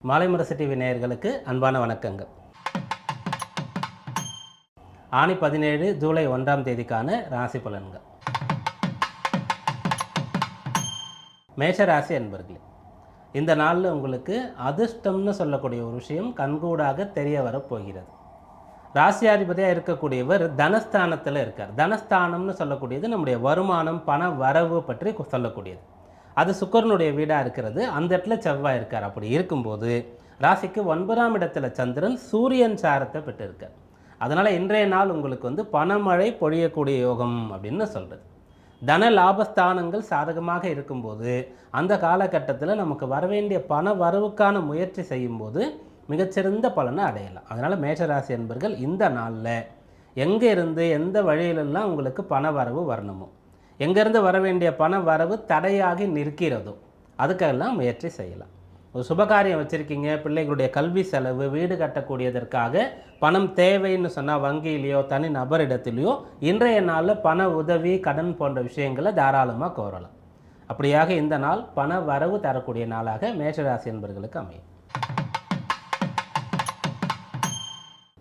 Malaimurasu TV நேயர்களுக்கு அன்பான வணக்கங்கள். ஆனி 17 ஜூலை 1ஆம் தேதிக்கான ராசி பலன்கள். மேஷராசி அன்பர்களே, இந்த நாளில் உங்களுக்கு அதிர்ஷ்டம்னு சொல்லக்கூடிய ஒரு விஷயம் கண்கூடாக தெரிய வரப்போகிறது. ராசியாதிபதியாக இருக்கக்கூடியவர் தனஸ்தானத்தில் இருக்கார். தனஸ்தானம்னு சொல்லக்கூடியது நம்முடைய வருமானம், பண வரவு பற்றி சொல்லக்கூடியது. அது சுக்கிரனுடைய வீடாக இருக்கிறது. அந்த இடத்துல செவ்வாய் இருக்கார். அப்படி இருக்கும்போது ராசிக்கு 9ஆம் இடத்துல சந்திரன் சூரியன் சாரத்தை பெற்றிருக்கார். அதனால் இன்றைய நாள் உங்களுக்கு பணமழை பொழியக்கூடிய யோகம் அப்படின்னு சொல்கிறது. தன லாபஸ்தானங்கள் சாதகமாக இருக்கும்போது அந்த காலகட்டத்தில் நமக்கு வரவேண்டிய பண வரவுக்கான முயற்சி செய்யும்போது மிகச்சிறந்த பலனை அடையலாம். அதனால் மேஷராசி என்பர்கள் இந்த நாளில் எங்கே இருந்து எந்த வழியிலெல்லாம் உங்களுக்கு பண வரவு வரணுமோ, எங்கேருந்து வர வேண்டிய பண வரவு தடையாகி நிற்கிறதோ அதுக்கெல்லாம் முயற்சி செய்யலாம். ஒரு சுபகாரியம் வச்சுருக்கீங்க, பிள்ளைகளுடைய கல்வி செலவு, வீடு கட்டக்கூடியதற்காக பணம் தேவைன்னு சொன்னால் வங்கியிலையோ தனி நபரிடத்துலையோ இன்றைய நாளில் பண உதவி, கடன் போன்ற விஷயங்களை தாராளமாக கோரலாம். அப்படியாக இந்த நாள் பண வரவு தரக்கூடிய நாளாக மேஷராசி என்பவர்களுக்கு அமையும்.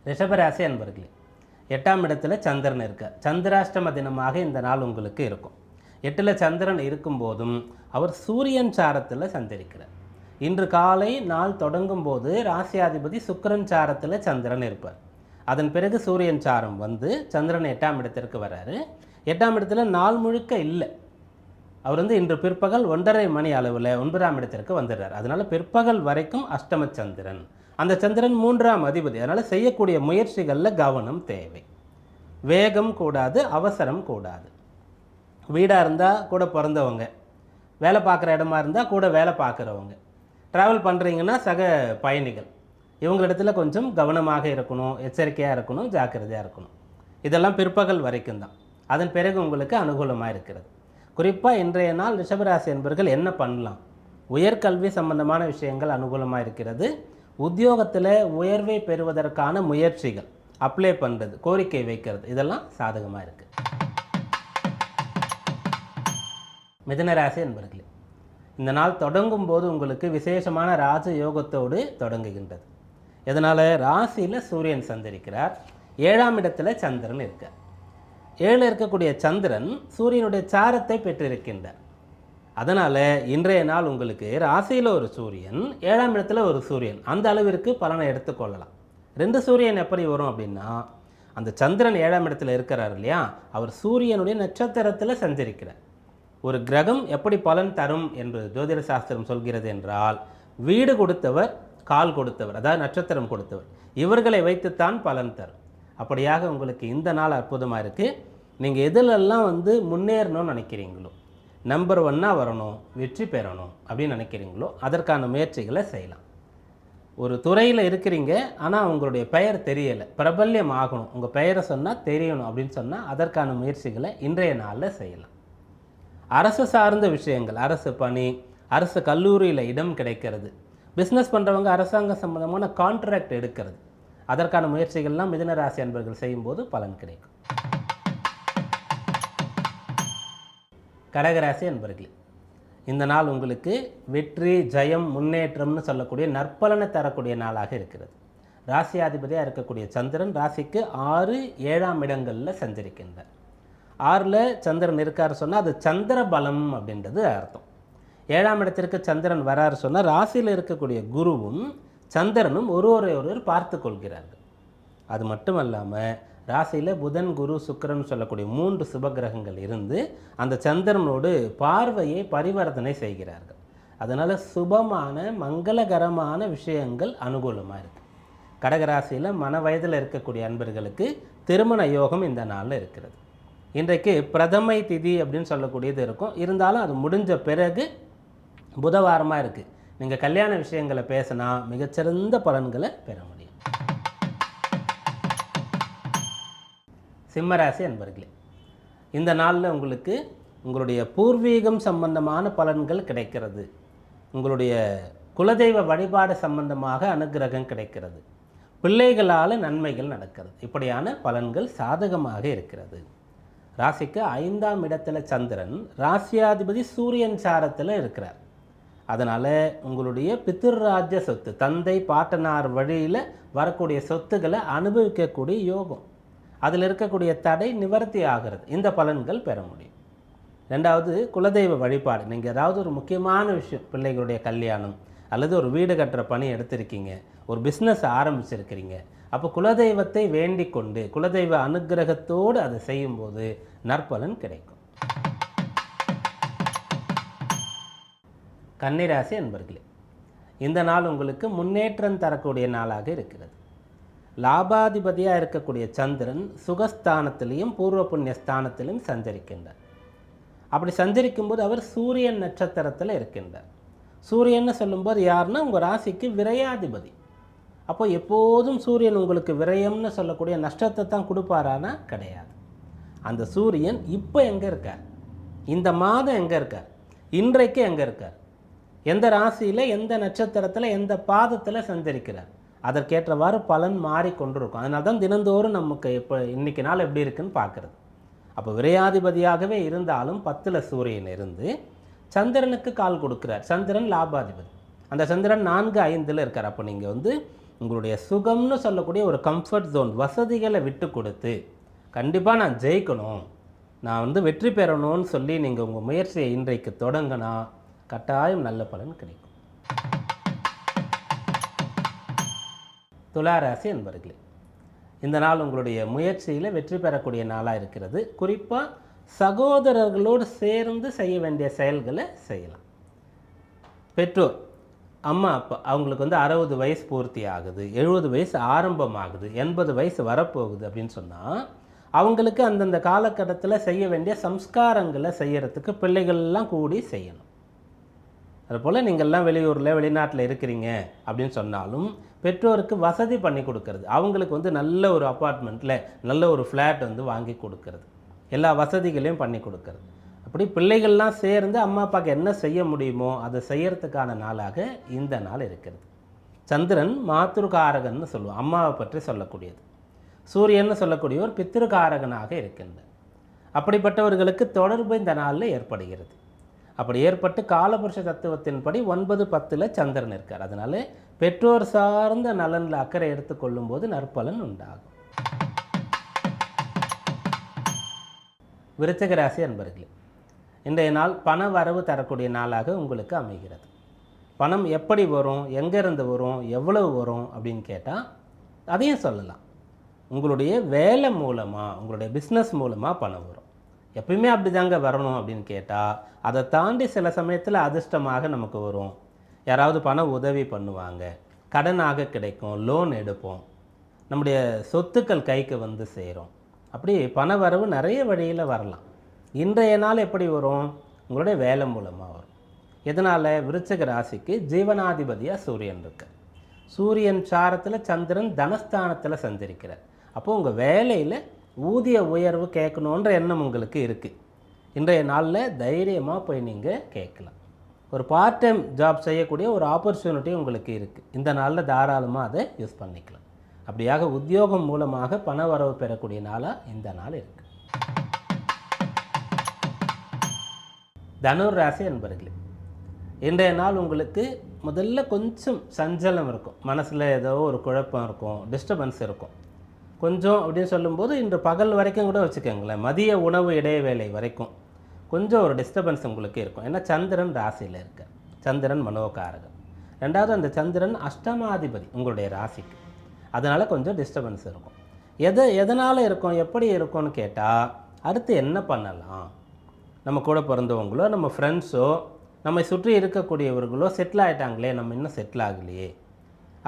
ரிஷபராசி அன்பர்களே, 8ஆம் இடத்துல சந்திரன் இருக்கார். சந்திராஷ்டம தினமாக இந்த நாள் உங்களுக்கு இருக்கும். 8ல் சந்திரன் இருக்கும்போதும் அவர் சூரியன் சாரத்தில் சஞ்சரிக்கிறார். இன்று காலை நாள் தொடங்கும் போது ராசியாதிபதி சுக்கிரன் சாரத்தில் சந்திரன் இருப்பார். அதன் பிறகு சூரியன் சாரம் வந்து சந்திரன் 8ஆம் இடத்திற்கு வர்றாரு. 8ஆம் இடத்துல நாள் முழுக்க இல்லை. அவர் இன்று பிற்பகல் 1:30 மணி அளவில் 9ஆம் இடத்திற்கு வந்துடுறார். அதனால் பிற்பகல் வரைக்கும் அஷ்டம சந்திரன். அந்த சந்திரன் 3ஆம் அதிபதி. அதனால் செய்யக்கூடிய முயற்சிகளில் கவனம் தேவை. வேகம் கூடாது, அவசரம் கூடாது. வீடாக இருந்தால் கூட பிறந்தவங்க, வேலை பார்க்குற இடமா இருந்தால் கூட வேலை பார்க்குறவங்க, ட்ராவல் பண்ணுறீங்கன்னா சக பயணிகள், இவங்களிடத்துல கொஞ்சம் கவனமாக இருக்கணும், எச்சரிக்கையாக இருக்கணும், ஜாக்கிரதையாக இருக்கணும். இதெல்லாம் பிற்பகல் வரைக்கும் தான். அதன் பிறகு உங்களுக்கு அனுகூலமாக இருக்கிறது. குறிப்பாக இன்றைய நாள் ரிஷபராசி என்பவர்கள் என்ன பண்ணலாம்? உயர்கல்வி சம்பந்தமான விஷயங்கள் அனுகூலமாக இருக்கிறது. உத்தியோகத்தில் உயர்வை பெறுவதற்கான முயற்சிகள், அப்ளை பண்ணுறது, கோரிக்கை வைக்கிறது, இதெல்லாம் சாதகமாக இருக்குது. மிதுனராசி என்பவர்களே, இந்த நாள் தொடங்கும் போது உங்களுக்கு விசேஷமான ராஜ யோகத்தோடு தொடங்குகின்றது. இதனால் ராசியில் சூரியன் சஞ்சரிக்கிறார். 7ஆம் இடத்துல சந்திரன் இருக்கார். 7 இருக்கக்கூடிய சந்திரன் சூரியனுடைய சாரத்தை பெற்றிருக்கின்றார். அதனால் இன்றைய நாள் உங்களுக்கு ராசியில் ஒரு சூரியன், 7ஆம் இடத்துல ஒரு சூரியன், அந்த அளவிற்கு பலனை எடுத்துக்கொள்ளலாம். 2 சூரியன் எப்படி வரும் அப்படின்னா, அந்த சந்திரன் 7ஆம் இடத்துல இருக்கிறார் இல்லையா, அவர் சூரியனுடைய நட்சத்திரத்தில் சஞ்சரிக்கிறார். ஒரு கிரகம் எப்படி பலன் தரும் என்று ஜோதிட சாஸ்திரம் சொல்கிறது என்றால், வீடு கொடுத்தவர், கால் கொடுத்தவர், அதாவது நட்சத்திரம் கொடுத்தவர், இவர்களை வைத்துத்தான் பலன் தரும். அப்படியாக உங்களுக்கு இந்த நாள் அற்புதமாக இருக்குது. நீங்கள் எதிலெல்லாம் முன்னேறணும்னு நினைக்கிறீங்களோ, நம்பர் 1 வரணும், வெற்றி பெறணும் அப்படின்னு நினைக்கிறீங்களோ அதற்கான முயற்சிகளை செய்யலாம். ஒரு துறையில் இருக்கிறீங்க, ஆனால் உங்களுடைய பெயர் தெரியலை, பிரபல்யம் ஆகணும், உங்கள் பெயரை சொன்னால் தெரியணும் அப்படின்னு சொன்னால் அதற்கான முயற்சிகளை இன்றைய நாளில் செய்யலாம். அரசு சார்ந்த விஷயங்கள், அரசு பணி, அரசு கல்லூரியில் இடம் கிடைக்கிறது, பிஸ்னஸ் பண்ணுறவங்க அரசாங்க சம்பந்தமான கான்ட்ராக்ட் எடுக்கிறது, அதற்கான முயற்சிகள்லாம் மிதுன ராசி அன்பர்கள் செய்யும்போது பலன் கிடைக்கும். கடகராசி அன்பர்களே, இந்த நாள் உங்களுக்கு வெற்றி, ஜெயம், முன்னேற்றம்னு சொல்லக்கூடிய நற்பலனை தரக்கூடிய நாளாக இருக்கிறது. ராசியாதிபதியாக இருக்கக்கூடிய சந்திரன் ராசிக்கு 6, 7ஆம் இடங்களில் சஞ்சரிக்கின்றார். 6ல் சந்திரன் இருக்கார் சொன்னால் அது சந்திர பலம் அப்படின்றது அர்த்தம். 7ஆம் இடத்திற்கு சந்திரன் வராரு சொன்னால் ராசியில் இருக்கக்கூடிய குருவும் சந்திரனும் ஒருவர் பார்த்து கொள்கிறார்கள். அது மட்டும் இல்லாமல் ராசியில் புதன், குரு, சுக்கிரன் சொல்லக்கூடிய 3 சுபகிரகங்கள் இருந்து அந்த சந்திரனோடு பார்வையை பரிவர்த்தனை செய்கிறார்கள். அதனால் சுபமான மங்களகரமான விஷயங்கள் அனுகூலமாக இருக்குது. கடகராசியில் மன வயதில் இருக்கக்கூடிய அன்பர்களுக்கு திருமண யோகம் இந்த நாளில் இருக்கிறது. இன்றைக்கு பிரதமை திதி அப்படின்னு சொல்லக்கூடியது இருக்கும். இருந்தாலும் அது முடிஞ்ச பிறகு புதவாரமாக இருக்குது. நீங்கள் கல்யாண விஷயங்களை பேசினா மிகச்சிறந்த பலன்களை பெற முடியும். சிம்மராசி அன்பர்களே, இந்த நாளில் உங்களுக்கு உங்களுடைய பூர்வீகம் சம்பந்தமான பலன்கள் கிடைக்கிறது. உங்களுடைய குலதெய்வ வழிபாடு சம்பந்தமாக அனுகிரகம் கிடைக்கிறது. பிள்ளைகளால் நன்மைகள் நடக்கிறது. இப்படியான பலன்கள் சாதகமாக இருக்கிறது. ராசிக்கு 5ஆம் இடத்துல சந்திரன், ராசியாதிபதி சூரியன் சாரத்தில் இருக்கிறார். அதனால் உங்களுடைய பித்ருராஜ்ய சொத்து, தந்தை பாட்டனார் வழியில் வரக்கூடிய சொத்துக்களை அனுபவிக்கக்கூடிய யோகம், அதில் இருக்கக்கூடிய தடை நிவர்த்தி ஆகிறது. இந்த பலன்கள் பெற முடியும். ரெண்டாவது, குலதெய்வ வழிபாடு. நீங்கள் ஏதாவது ஒரு முக்கியமான விஷயம், பிள்ளைகளுடைய கல்யாணம் அல்லது ஒரு வீடு கட்டுற பணி எடுத்திருக்கீங்க, ஒரு பிஸ்னஸ் ஆரம்பிச்சிருக்கிறீங்க, அப்போ குலதெய்வத்தை வேண்டிக் கொண்டு குலதெய்வ அனுகிரகத்தோடு அதை செய்யும்போது நற்பலன் கிடைக்கும். கன்னிராசி அன்பர்களே, இந்த நாள் உங்களுக்கு முன்னேற்றம் தரக்கூடிய நாளாக இருக்கிறது. லாபாதிபதியாக இருக்கக்கூடிய சந்திரன் சுகஸ்தானத்திலையும் பூர்வ புண்ணிய ஸ்தானத்திலும் சஞ்சரிக்கின்றார். அப்படி சஞ்சரிக்கும்போது அவர் சூரியன் நட்சத்திரத்தில் இருக்கின்றார். சூரியன்னு சொல்லும்போது யாருன்னா உங்கள் ராசிக்கு விரையாதிபதி. அப்போ எப்போதும் சூரியன் உங்களுக்கு விரயம்னு சொல்லக்கூடிய நஷ்டத்தை தான் கொடுப்பாரானா கிடையாது. அந்த சூரியன் இப்போ எங்கே இருக்கார், இந்த மாதம் எங்கே இருக்கார், இன்றைக்கு எங்கே இருக்கார், எந்த ராசியில் எந்த நட்சத்திரத்தில் எந்த பாதத்தில் சஞ்சரிக்கிறார், அதற்கேற்றவாறு பலன் மாறிக்கொண்டிருக்கும். அதனால தான் தினந்தோறும் நமக்கு இப்போ இன்றைக்கி நாள் எப்படி இருக்குன்னு பார்க்குறது. அப்போ விரையாதிபதியாகவே இருந்தாலும் 10ல் சூரியன் இருந்து சந்திரனுக்கு கால் கொடுக்குறார். சந்திரன் லாபாதிபதி. அந்த சந்திரன் 4, 5ல் இருக்கார். அப்போ நீங்கள் உங்களுடைய சுகம்னு சொல்லக்கூடிய ஒரு கம்ஃபர்ட் ஜோன், வசதிகளை விட்டு கொடுத்து கண்டிப்பாக நான் ஜெயிக்கணும், நான் வெற்றி பெறணும்னு சொல்லி நீங்கள் உங்கள் முயற்சியை இன்றைக்கு தொடங்கினா கட்டாயம் நல்ல பலன் கிடைக்கும். துளாராசி என்பர்களே, இந்த நாள் உங்களுடைய முயற்சியில் வெற்றி பெறக்கூடிய நாளாக இருக்கிறது. குறிப்பாக சகோதரர்களோடு சேர்ந்து செய்ய வேண்டிய செயல்களை செய்யலாம். பெற்றோர், அம்மா அப்பா, அவங்களுக்கு 60 வயசு பூர்த்தி ஆகுது, 70 வயசு ஆரம்பமாகுது, 80 வயசு வரப்போகுது அப்படின்னு சொன்னால் அவங்களுக்கு அந்தந்த காலகட்டத்தில் செய்ய வேண்டிய சம்ஸ்காரங்களை செய்யறதுக்கு பிள்ளைகள்லாம் கூடி செய்யணும். அதுபோல் நீங்கள்லாம் வெளியூரில் வெளிநாட்டில் இருக்கிறீங்க அப்படின்னு சொன்னாலும் பெற்றோருக்கு வசதி பண்ணி கொடுக்கறது, அவங்களுக்கு நல்ல ஒரு அப்பார்ட்மெண்ட்டில் நல்ல ஒரு ஃப்ளாட் வாங்கி கொடுக்கறது, எல்லா வசதிகளையும் பண்ணி கொடுக்கறது. அப்படி பிள்ளைகள்லாம் சேர்ந்து அம்மா அப்பாவுக்கு என்ன செய்ய முடியுமோ அதை செய்யறதுக்கான நாளாக இந்த நாள் இருக்கிறது. சந்திரன் மாத்ருகாரகன்னு சொல்லுவோம், அம்மாவை பற்றி சொல்லக்கூடியது. சூரியன்னு சொல்லக்கூடியவர் பித்ருகாரகனாக இருக்கின்றார். அப்படிப்பட்டவர்களுக்கு தொடர்பு இந்த நாளில் ஏற்படுகிறது. அப்படி ஏற்பட்டு காலபுருஷ தத்துவத்தின்படி 9, 10ல் சந்திரன் இருக்கார். அதனால் பெற்றோர் சார்ந்த நலனில் அக்கறை எடுத்துக்கொள்ளும் போது நற்பலன் உண்டாகும். விருச்சிக ராசி அன்பர்களே, இன்றைய நாள் பண வரவு தரக்கூடிய நாளாக உங்களுக்கு அமைகிறது. பணம் எப்படி வரும், எங்கேருந்து வரும், எவ்வளவு வரும் அப்படின்னு கேட்டால் அதையும் சொல்லலாம். உங்களுடைய வேலை மூலமாக, உங்களுடைய பிஸ்னஸ் மூலமாக பணம் வரும். எப்பயுமே அப்படி தாங்க வரணும் அப்படின்னு கேட்டால் அதை தாண்டி சில சமயத்தில் அதிர்ஷ்டமாக நமக்கு வரும். யாராவது பண உதவி பண்ணுவாங்க, கடனாக கிடைக்கும், லோன் எடுப்போம், நம்முடைய சொத்துக்கள் கைக்கு சேரும். அப்படி பண வரவு நிறைய வழியில் வரலாம். இன்றைய நாள் எப்படி வரும், உங்களுடைய வேலை மூலமாக வரும். இதனால் விருச்சிக ராசிக்கு ஜீவனாதிபதியாக சூரியன் இருக்கு. சூரியன் சாரத்தில் சந்திரன் தனஸ்தானத்தில் சஞ்சரிக்கிறார். அப்போது உங்கள் வேலையில் ஊதிய உயர்வு கேட்கணுன்ற எண்ணம் உங்களுக்கு இருக்குது. இன்றைய நாளில் தைரியமாக போய் நீங்கள் கேட்கலாம். ஒரு பார்ட் டைம் ஜாப் செய்யக்கூடிய ஒரு ஆப்பர்ச்சுனிட்டி உங்களுக்கு இருக்குது. இந்த நாளில் தாராளமாக அதை யூஸ் பண்ணிக்கலாம். அப்படியாக உத்தியோகம் மூலமாக பண வரவு பெறக்கூடிய நாளாக இந்த நாள் இருக்குது. தனுர் ராசி என்பர்களே, இன்றைய நாள் உங்களுக்கு முதல்ல கொஞ்சம் சஞ்சலம் இருக்கும், மனசில் ஏதோ ஒரு குழப்பம் இருக்கும், டிஸ்டர்பன்ஸ் இருக்கும். கொஞ்சம் அப்படின்னு சொல்லும்போது இன்று பகல் வரைக்கும் கூட வச்சுக்கோங்களேன், மதிய உணவு இடைவேளை வரைக்கும் கொஞ்சம் ஒரு டிஸ்டர்பன்ஸ் உங்களுக்கு இருக்கும். ஏன்னா சந்திரன் ராசியில் இருக்க, சந்திரன் மனோகாரகன். ரெண்டாவது, அந்த சந்திரன் அஷ்டமாதிபதி உங்களுடைய ராசிக்கு. அதனால் கொஞ்சம் டிஸ்டர்பன்ஸ் இருக்கும். எதனால் இருக்கும், எப்படி இருக்கும்னு கேட்டால் அடுத்து என்ன பண்ணலாம், நம்ம கூட பிறந்தவங்களோ நம்ம ஃப்ரெண்ட்ஸோ நம்மை சுற்றி இருக்கக்கூடியவர்களோ செட்டில் ஆகிட்டாங்களே, நம்ம இன்னும் செட்டில் ஆகலையே,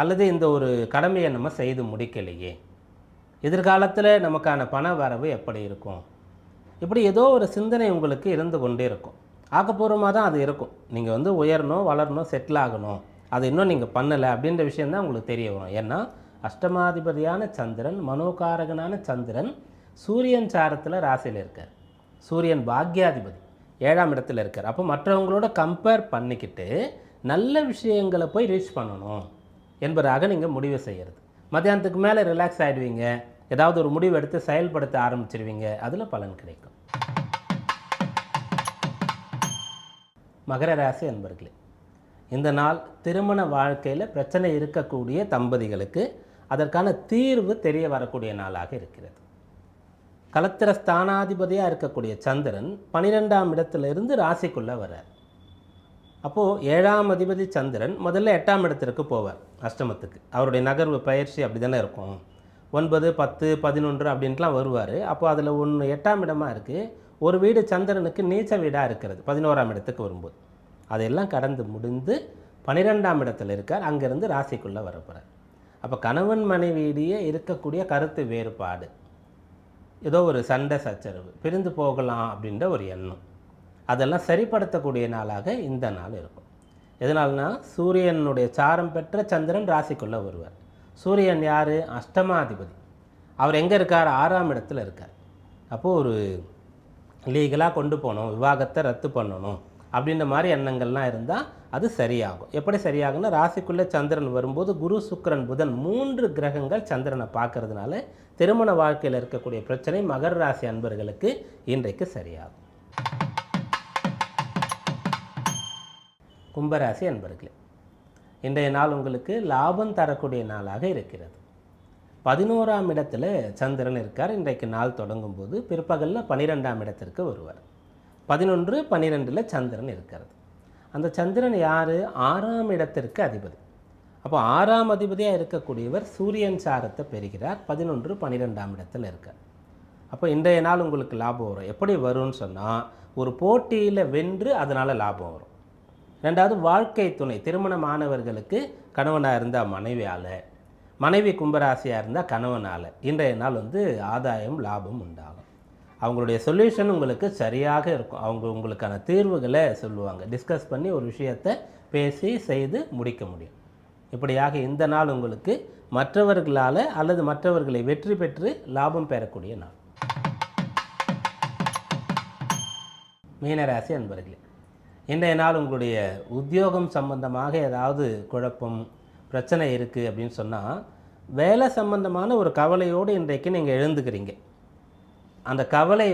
அல்லது இந்த ஒரு கடமையை நம்ம செய்து முடிக்கலையே, எதிர்காலத்தில் நமக்கான பண வரவு எப்படி இருக்கும், இப்படி ஏதோ ஒரு சிந்தனை உங்களுக்கு இருந்து கொண்டே இருக்கும். ஆக்கப்பூர்வமாக தான் அது இருக்கும். நீங்கள் உயரணும், வளரணும், செட்டில் ஆகணும், அது இன்னும் நீங்கள் பண்ணலை அப்படின்ற விஷயந்தான் உங்களுக்கு தெரிய வரும். ஏன்னா அஷ்டமாதிபதியான சந்திரன், மனோகாரகனான சந்திரன் சூரியன் சாரத்தில் ராசியில் இருக்கார். சூரியன் பாக்யாதிபதி 7ஆம் இடத்துல இருக்கார். அப்போ மற்றவங்களோட கம்பேர் பண்ணிக்கிட்டு நல்ல விஷயங்களை போய் ரீச் பண்ணணும் என்பதாக நீங்கள் முடிவு செய்கிறது. மத்தியானத்துக்கு மேலே ரிலாக்ஸ் ஆகிடுவீங்க, ஏதாவது ஒரு முடிவு எடுத்து செயல்படுத்த ஆரம்பிச்சிருவீங்க, அதில் பலன் கிடைக்கும். மகர ராசி அன்பர்களே, இந்த நாள் திருமண வாழ்க்கையில் பிரச்சனை இருக்கக்கூடிய தம்பதிகளுக்கு அதற்கான தீர்வு தெரிய வரக்கூடிய நாளாக இருக்கிறது. கலத்திர ஸ்தானாதிபதியாக இருக்கக்கூடிய சந்திரன் 12ஆம் இடத்திலிருந்து ராசிக்குள்ளே வர்றார். அப்போது 7ஆம் அதிபதி சந்திரன் முதல்ல 8ஆம் இடத்திற்கு போவார், அஷ்டமத்துக்கு. அவருடைய நகர்வு பயிற்சி அப்படி தானே இருக்கும். 9, 10, 11 அப்படின்ட்டுலாம் வருவார். அப்போது அதில் ஒன்று 8ஆம் இடமாக இருக்குது. ஒரு வீடு சந்திரனுக்கு நீச்ச வீடாக இருக்கிறது 11ஆம் இடத்துக்கு வரும்போது. அதையெல்லாம் கடந்து முடிந்து 12ஆம் இடத்தில் இருக்கார். அங்கேருந்து ராசிக்குள்ளே வரப்போகிறார். அப்போ கணவன் மனைவியிடையே இருக்கக்கூடிய கருத்து வேறுபாடு, ஏதோ ஒரு சண்டை சச்சரவு, பிரிந்து போகலாம் அப்படின்ற ஒரு எண்ணம், அதெல்லாம் சரிப்படுத்தக்கூடிய நாளாக இந்த நாள் இருக்கும். எதனால்னா சூரியனுடைய சாரம் பெற்ற சந்திரன் ராசிக்குள்ளே வருவார். சூரியன் யார்? அஷ்டமாதிபதி. அவர் எங்கே இருக்கார்? 6ஆம் இடத்துல இருக்கார். அப்போது ஒரு லீகலாக கொண்டு போகணும், விவாகத்தை ரத்து பண்ணணும் அப்படின்ற மாதிரி எண்ணங்கள்லாம் இருந்தால் அது சரியாகும். எப்படி சரியாகும்னா ராசிக்குள்ளே சந்திரன் வரும்போது குரு, சுக்கிரன், புதன் 3 கிரகங்கள் சந்திரனை பார்க்கறதுனால திருமண வாழ்க்கையில் இருக்கக்கூடிய பிரச்சனை மகர ராசி அன்பர்களுக்கு இன்றைக்கு சரியாகும். கும்பராசி அன்பர்களே, இன்றைய நாள் உங்களுக்கு லாபம் தரக்கூடிய நாளாக இருக்கிறது. 11ஆம் இடத்துல சந்திரன் இருக்கார். இன்றைக்கு நாள் தொடங்கும் போது பிற்பகலில் 12ஆம் இடத்திற்கு வருவார். 11, 12 சந்திரன் இருக்கிறது. அந்த சந்திரன் யார்? 6ஆம் இடத்திற்கு அதிபதி. அப்போ 6ஆம் அதிபதியாக இருக்கக்கூடியவர் சூரியன் சாரத்தை பெறுகிறார். 11, 12ஆம் இடத்தில் இருக்கார். அப்போ இன்றைய நாள் உங்களுக்கு லாபம் வரும். எப்படி வரும்னு சொன்னால், ஒரு போட்டியில் வென்று அதனால் லாபம் வரும். ரெண்டாவது, வாழ்க்கை துணை, திருமணமானவர்களுக்கு கணவனாக இருந்தால் மனைவியால், மனைவி கும்பராசியாக இருந்தால் கணவனால் இன்றைய நாள் ஆதாயம், லாபம் உண்டாகும். அவங்களுடைய சொல்யூஷன் உங்களுக்கு சரியாக இருக்கும். அவங்க உங்களுக்கான தீர்வுகளை சொல்லுவாங்க. டிஸ்கஸ் பண்ணி ஒரு விஷயத்தை பேசி செய்து முடிக்க முடியும். இப்படியாக இந்த நாள் உங்களுக்கு மற்றவர்களால் அல்லது மற்றவர்களை வெற்றி பெற்று லாபம் பெறக்கூடிய நாள். மீனராசி அன்பர்களே, இன்றைய நாள் உங்களுடைய உத்தியோகம் சம்பந்தமாக ஏதாவது குழப்பம், பிரச்சனை இருக்குது அப்படின்னு சொன்னால், வேலை சம்பந்தமான ஒரு கவலையோடு இன்றைக்கு நீங்கள் எழுந்துக்கிறீங்க. அந்த கவலை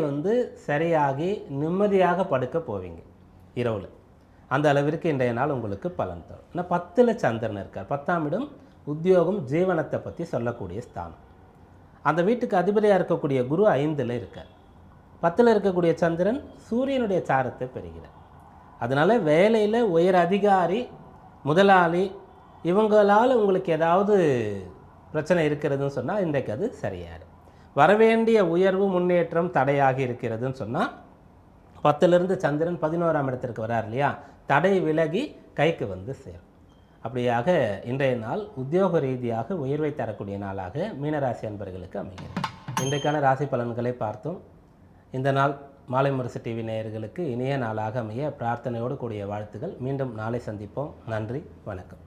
சரியாகி நிம்மதியாக படுக்க போவீங்க இரவில். அந்த அளவிற்கு இன்றைய நாள் உங்களுக்கு பலன் தரும். ஏன்னா 10ல் சந்திரன் இருக்கார். 10ஆம் இடம் உத்தியோகம், ஜீவனத்தை பற்றி சொல்லக்கூடிய ஸ்தானம். அந்த வீட்டுக்கு அதிபதியாக இருக்கக்கூடிய குரு 5ல் இருக்கார். 10ல் இருக்கக்கூடிய சந்திரன் சூரியனுடைய சாரத்தை பெறுகிறார். அதனால் வேலையில் உயர் அதிகாரி, முதலாளி இவங்களால் உங்களுக்கு ஏதாவது பிரச்சனை இருக்கிறதுன்னு சொன்னால் இன்றைக்கு அது சரியாயிடும். வரவேண்டிய உயர்வு, முன்னேற்றம் தடையாகி இருக்கிறதுன்னு சொன்னால் 10லிருந்து சந்திரன் 11ஆம் இடத்திற்கு வரார் இல்லையா, தடை விலகி கைக்கு சேரும். அப்படியாக இன்றைய நாள் உத்தியோக ரீதியாக உயர்வை தரக்கூடிய நாளாக மீனராசி அன்பர்களுக்கு அமைகிறது. இன்றைக்கான ராசி பலன்களை பார்த்தோம். இந்த நாள் மாலை முரசு டிவி நேயர்களுக்கு இனிய நாளாக அமைய பிரார்த்தனையோடு கூடிய வாழ்த்துக்கள். மீண்டும் நாளை சந்திப்போம். நன்றி, வணக்கம்.